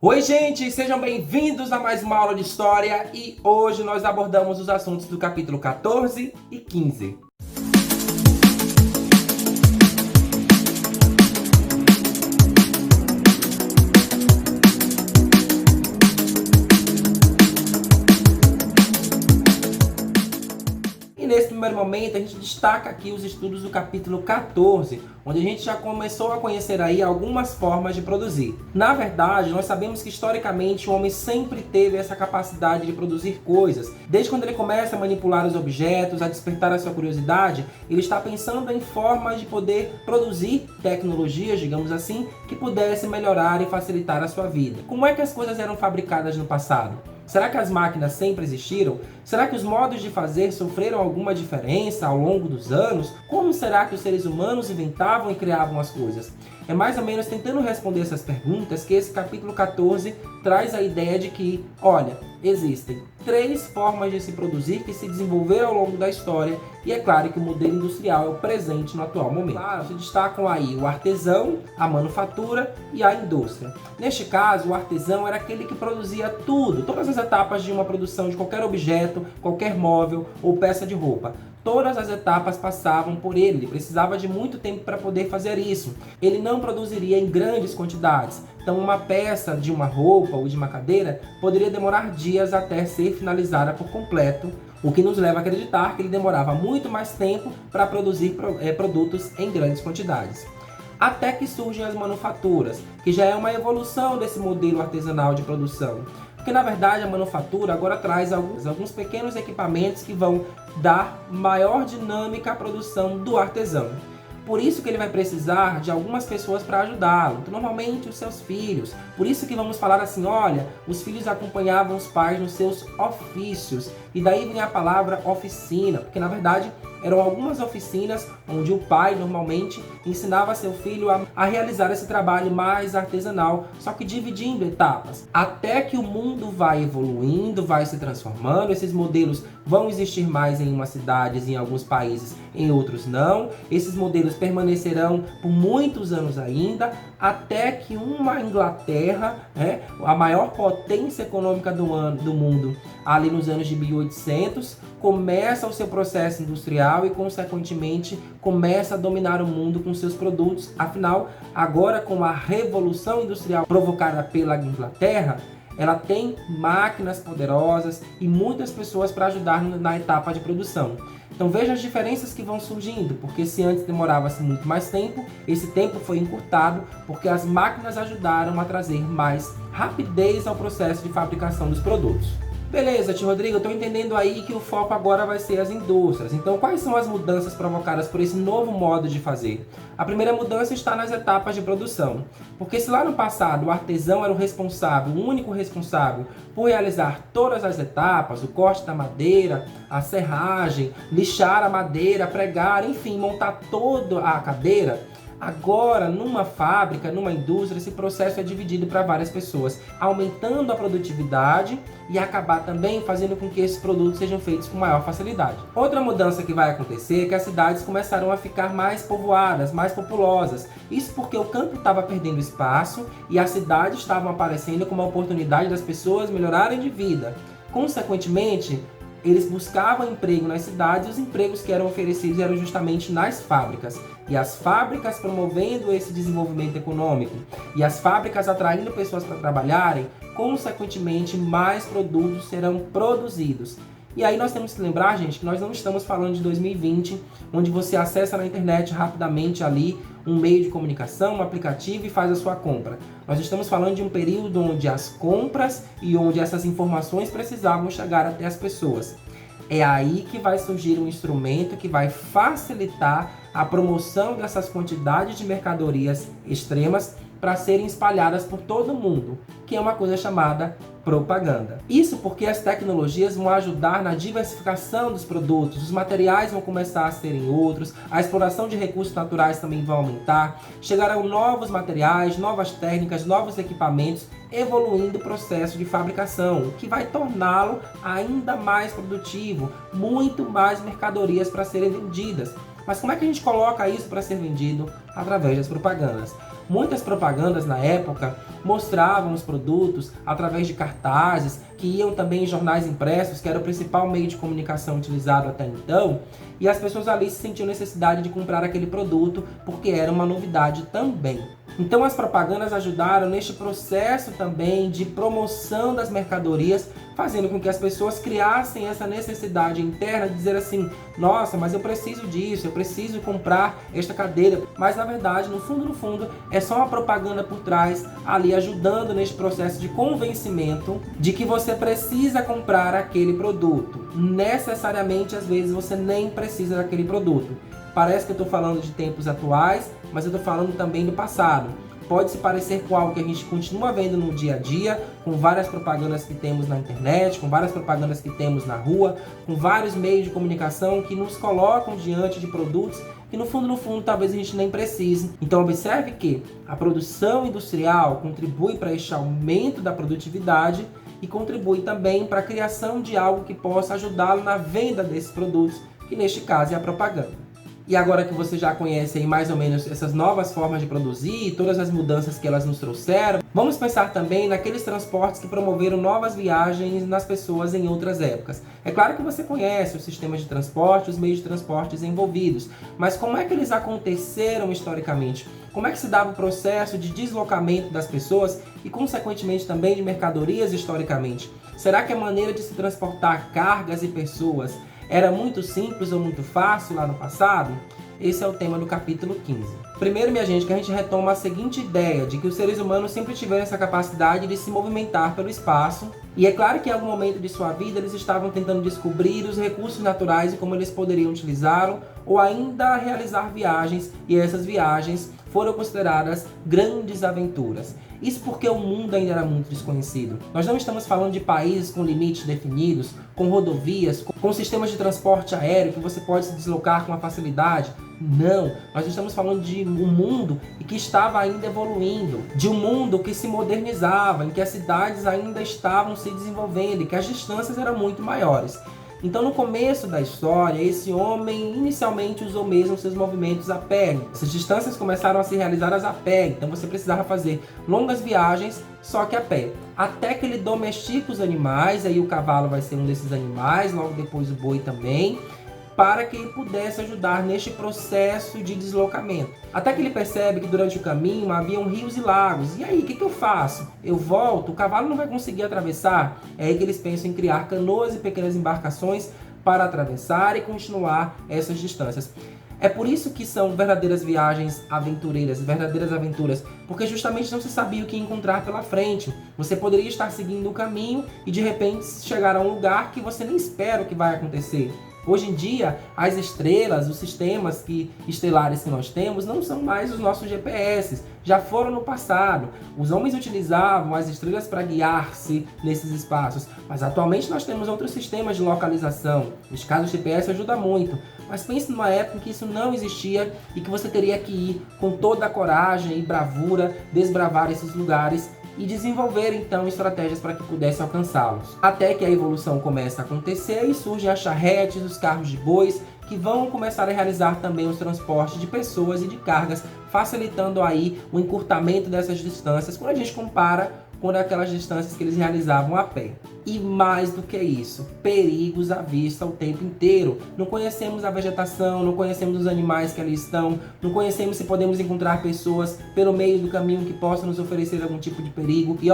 Oi, gente, sejam bem-vindos a mais uma aula de história e hoje nós abordamos os assuntos do capítulo 14 e 15. E nesse primeiro momento a gente destaca aqui os estudos do capítulo 14, onde a gente já começou a conhecer aí algumas formas de produzir. Na verdade, nós sabemos que historicamente o homem sempre teve essa capacidade de produzir coisas. Desde quando ele começa a manipular os objetos, a despertar a sua curiosidade, ele está pensando em formas de poder produzir tecnologias, digamos assim, que pudessem melhorar e facilitar a sua vida. Como é que as coisas eram fabricadas no passado? Será que as máquinas sempre existiram? Será que os modos de fazer sofreram alguma diferença ao longo dos anos? Como será que os seres humanos inventavam e criavam as coisas? É mais ou menos tentando responder essas perguntas que esse capítulo 14 traz a ideia de que, olha, existem 3 formas de se produzir que se desenvolveram ao longo da história e é claro que o modelo industrial é o presente no atual momento. Claro, se destacam aí o artesão, a manufatura e a indústria. Neste caso, o artesão era aquele que produzia tudo, todas as etapas de uma produção de qualquer objeto, qualquer móvel ou peça de roupa. Todas as etapas passavam por ele precisava de muito tempo para poder fazer isso. Ele não produziria em grandes quantidades, então uma peça de uma roupa ou de uma cadeira poderia demorar dias até ser finalizada por completo, o que nos leva a acreditar que ele demorava muito mais tempo para produzir produtos em grandes quantidades. Até que surgem as manufaturas, que já é uma evolução desse modelo artesanal de produção. Porque na verdade a manufatura agora traz alguns pequenos equipamentos que vão dar maior dinâmica à produção do artesão. Por isso que ele vai precisar de algumas pessoas para ajudá-lo, então, normalmente os seus filhos. Por isso que vamos falar assim, olha, os filhos acompanhavam os pais nos seus ofícios. E daí vem a palavra oficina, porque na verdade eram algumas oficinas onde o pai normalmente ensinava seu filho a realizar esse trabalho mais artesanal, só que dividindo etapas. Até que o mundo vai evoluindo, vai se transformando, esses modelos vão existir mais em umas cidades, em alguns países, em outros não. Esses modelos permanecerão por muitos anos ainda, até que uma Inglaterra, a maior potência econômica do mundo, ali nos anos de 1800, começa o seu processo industrial e, consequentemente, começa a dominar o mundo com seus produtos. Afinal, agora com a Revolução Industrial provocada pela Inglaterra, ela tem máquinas poderosas e muitas pessoas para ajudar na etapa de produção. Então veja as diferenças que vão surgindo, porque se antes demorava-se muito mais tempo, esse tempo foi encurtado porque as máquinas ajudaram a trazer mais rapidez ao processo de fabricação dos produtos. Beleza, tio Rodrigo, eu estou entendendo aí que o foco agora vai ser as indústrias. Então, quais são as mudanças provocadas por esse novo modo de fazer? A primeira mudança está nas etapas de produção. Porque se lá no passado o artesão era o responsável, o único responsável por realizar todas as etapas, o corte da madeira, a serragem, lixar a madeira, pregar, enfim, montar toda a cadeira, agora, numa fábrica, numa indústria, esse processo é dividido para várias pessoas, aumentando a produtividade e acabar também fazendo com que esses produtos sejam feitos com maior facilidade. Outra mudança que vai acontecer é que as cidades começaram a ficar mais povoadas, mais populosas. Isso porque o campo estava perdendo espaço e as cidades estavam aparecendo como uma oportunidade das pessoas melhorarem de vida. Consequentemente, eles buscavam emprego nas cidades e os empregos que eram oferecidos eram justamente nas fábricas. E as fábricas promovendo esse desenvolvimento econômico e as fábricas atraindo pessoas para trabalharem, consequentemente mais produtos serão produzidos. E aí nós temos que lembrar, gente, que nós não estamos falando de 2020, onde você acessa na internet rapidamente ali um meio de comunicação, um aplicativo e faz a sua compra. Nós estamos falando de um período onde as compras e onde essas informações precisavam chegar até as pessoas. É aí que vai surgir um instrumento que vai facilitar a promoção dessas quantidades de mercadorias extremas para serem espalhadas por todo mundo, que é uma coisa chamada propaganda. Isso porque as tecnologias vão ajudar na diversificação dos produtos, os materiais vão começar a serem outros, a exploração de recursos naturais também vai aumentar, chegarão novos materiais, novas técnicas, novos equipamentos, evoluindo o processo de fabricação, o que vai torná-lo ainda mais produtivo, muito mais mercadorias para serem vendidas. Mas como é que a gente coloca isso para ser vendido? Através das propagandas. Muitas propagandas na época mostravam os produtos através de cartazes que iam também em jornais impressos, que era o principal meio de comunicação utilizado até então, e as pessoas ali se sentiam necessidade de comprar aquele produto porque era uma novidade também. Então as propagandas ajudaram neste processo também de promoção das mercadorias, fazendo com que as pessoas criassem essa necessidade interna de dizer assim: nossa, mas eu preciso disso, eu preciso comprar esta cadeira. Mas na verdade, no fundo, é só uma propaganda por trás, ali ajudando neste processo de convencimento de que você precisa comprar aquele produto. Necessariamente, às vezes, você nem precisa daquele produto. Parece que eu estou falando de tempos atuais, mas eu estou falando também do passado. Pode se parecer com algo que a gente continua vendo no dia a dia, com várias propagandas que temos na internet, com várias propagandas que temos na rua, com vários meios de comunicação que nos colocam diante de produtos que no fundo, talvez a gente nem precise. Então observe que a produção industrial contribui para este aumento da produtividade e contribui também para a criação de algo que possa ajudá-lo na venda desses produtos, que neste caso é a propaganda. E agora que você já conhece aí mais ou menos essas novas formas de produzir e todas as mudanças que elas nos trouxeram, vamos pensar também naqueles transportes que promoveram novas viagens nas pessoas em outras épocas. É claro que você conhece os sistemas de transporte, os meios de transportes envolvidos, mas como é que eles aconteceram historicamente? Como é que se dava o processo de deslocamento das pessoas e, consequentemente, também de mercadorias historicamente? Será que a maneira de se transportar cargas e pessoas era muito simples ou muito fácil lá no passado? Esse é o tema do capítulo 15. Primeiro, minha gente, que a gente retoma a seguinte ideia de que os seres humanos sempre tiveram essa capacidade de se movimentar pelo espaço. E é claro que em algum momento de sua vida eles estavam tentando descobrir os recursos naturais e como eles poderiam utilizá-los, ou ainda realizar viagens, e essas viagens foram consideradas grandes aventuras. Isso porque o mundo ainda era muito desconhecido. Nós não estamos falando de países com limites definidos, com rodovias, com sistemas de transporte aéreo que você pode se deslocar com uma facilidade. Não, nós estamos falando de um mundo que estava ainda evoluindo, de um mundo que se modernizava, em que as cidades ainda estavam se desenvolvendo e que as distâncias eram muito maiores. Então, no começo da história, esse homem inicialmente usou mesmo seus movimentos a pé. Essas distâncias começaram a ser realizadas a pé, então você precisava fazer longas viagens, só que a pé. Até que ele domestica os animais, aí o cavalo vai ser um desses animais, logo depois o boi também, para que ele pudesse ajudar neste processo de deslocamento. Até que ele percebe que durante o caminho haviam rios e lagos. E aí, o que eu faço? Eu volto? O cavalo não vai conseguir atravessar? É aí que eles pensam em criar canoas e pequenas embarcações para atravessar e continuar essas distâncias. É por isso que são verdadeiras viagens aventureiras, verdadeiras aventuras, porque justamente não se sabia o que encontrar pela frente. Você poderia estar seguindo o caminho e de repente chegar a um lugar que você nem espera o que vai acontecer. Hoje em dia, as estrelas, os sistemas estelares que nós temos não são mais os nossos GPS, já foram no passado. Os homens utilizavam as estrelas para guiar-se nesses espaços, mas atualmente nós temos outros sistemas de localização. Nesse caso, o GPS ajuda muito, mas pense numa época em que isso não existia e que você teria que ir com toda a coragem e bravura, desbravar esses lugares e desenvolver então estratégias para que pudesse alcançá-los. Até que a evolução começa a acontecer e surgem as charretes, os carros de bois, que vão começar a realizar também os transportes de pessoas e de cargas, facilitando aí o encurtamento dessas distâncias quando a gente compara com aquelas distâncias que eles realizavam a pé. E mais do que isso, perigos à vista o tempo inteiro. Não conhecemos a vegetação, não conhecemos os animais que ali estão, não conhecemos se podemos encontrar pessoas pelo meio do caminho que possam nos oferecer algum tipo de perigo. E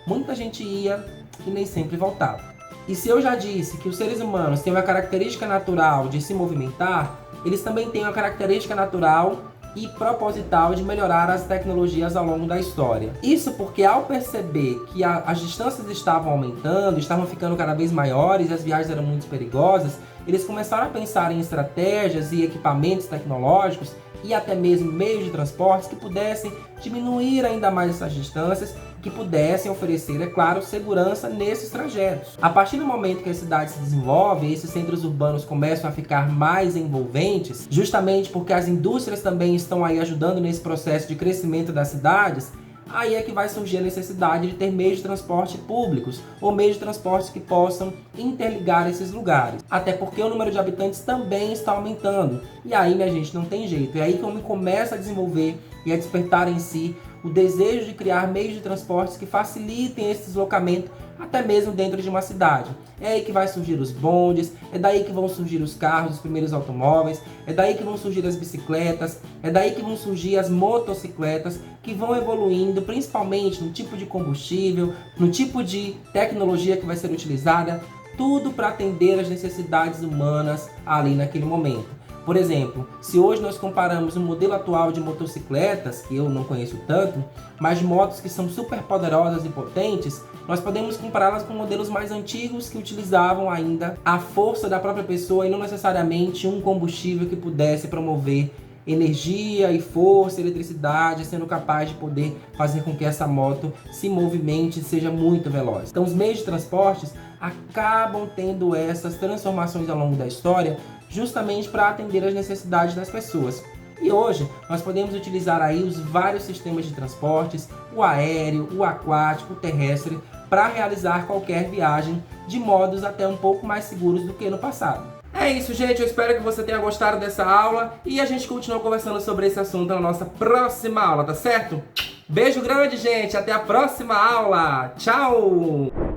muita gente ia e nem sempre voltava. E se eu já disse que os seres humanos têm uma característica natural de se movimentar, eles também têm uma característica natural e proposital de melhorar as tecnologias ao longo da história. Isso porque ao perceber que as distâncias estavam aumentando, estavam ficando cada vez maiores e as viagens eram muito perigosas, eles começaram a pensar em estratégias e equipamentos tecnológicos e até mesmo meios de transportes que pudessem diminuir ainda mais essas distâncias, que pudessem oferecer, é claro, segurança nesses trajetos. A partir do momento que a cidade se desenvolve, esses centros urbanos começam a ficar mais envolventes, justamente porque as indústrias também estão aí ajudando nesse processo de crescimento das cidades, aí é que vai surgir a necessidade de ter meios de transporte públicos ou meios de transporte que possam interligar esses lugares. Até porque o número de habitantes também está aumentando. E aí, minha gente, não tem jeito. É aí que o homem começa a desenvolver e a despertar em si o desejo de criar meios de transportes que facilitem esse deslocamento até mesmo dentro de uma cidade. É aí que vai surgir os bondes, é daí que vão surgir os carros, os primeiros automóveis, é daí que vão surgir as bicicletas, é daí que vão surgir as motocicletas, que vão evoluindo principalmente no tipo de combustível, no tipo de tecnologia que vai ser utilizada, tudo para atender às necessidades humanas ali naquele momento. Por exemplo, se hoje nós comparamos o modelo atual de motocicletas, que eu não conheço tanto, mas motos que são super poderosas e potentes, nós podemos compará-las com modelos mais antigos que utilizavam ainda a força da própria pessoa e não necessariamente um combustível que pudesse promover energia e força, eletricidade, sendo capaz de poder fazer com que essa moto se movimente e seja muito veloz. Então os meios de transportes acabam tendo essas transformações ao longo da história justamente para atender às necessidades das pessoas. E hoje nós podemos utilizar aí os vários sistemas de transportes, o aéreo, o aquático, o terrestre, para realizar qualquer viagem de modos até um pouco mais seguros do que no passado. É isso, gente. Eu espero que você tenha gostado dessa aula e a gente continua conversando sobre esse assunto na nossa próxima aula, tá certo? Beijo grande, gente. Até a próxima aula. Tchau!